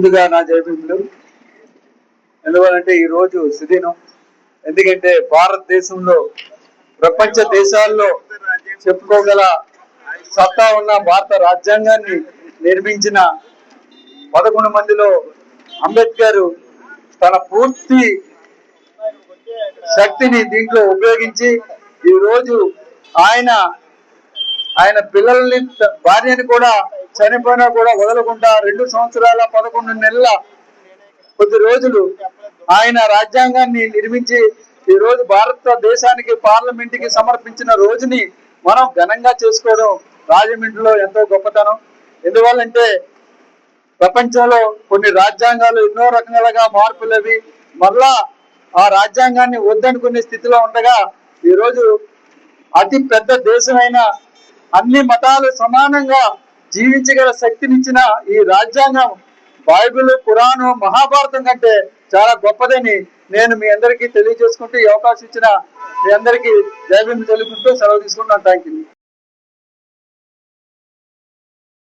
ముందుగా నా జయభీములు. ఎందువలంటే ఈ రోజు సుదినం. ఎందుకంటే భారతదేశంలో ప్రపంచ దేశాల్లో చెప్పుకోగల సత్తా ఉన్న భారత రాజ్యాంగాన్ని నిర్మించిన 11 మందిలో అంబేద్కర్ తన పూర్తి శక్తిని దీంట్లో ఉపయోగించి ఈ రోజు ఆయన పిల్లల్ని భార్యని కూడా చనిపోయినా కూడా వదలకుండా 2 సంవత్సరాల 11 నెలల కొద్ది రోజులు ఆయన రాజ్యాంగాన్ని నిర్మించి ఈ రోజు భారతదేశానికి పార్లమెంట్ కి సమర్పించిన రోజుని మనం ఘనంగా చేసుకోవడం రాజమండ్రిలో ఎంతో గొప్పతనం. ఎందువల్లంటే ప్రపంచంలో కొన్ని రాజ్యాంగాలు ఎన్నో రకాలుగా మార్పులవి మరలా ఆ రాజ్యాంగాన్ని వద్దనుకునే స్థితిలో ఉండగా ఈరోజు అతి పెద్ద దేశమైన అన్ని మతాలు సమానంగా జీవించగల శక్తినిచ్చిన ఈ రాజ్యాంగం బైబిల్, ఖురాను, మహాభారతం కంటే చాలా గొప్పదని నేను మీ అందరికీ తెలియజేసుకుంటూ ఈ అవకాశం ఇచ్చిన మీ అందరికీ జై భీమ్ తెలుపుకుంటూ సెలవు తీసుకుంటున్నాను. Thank you.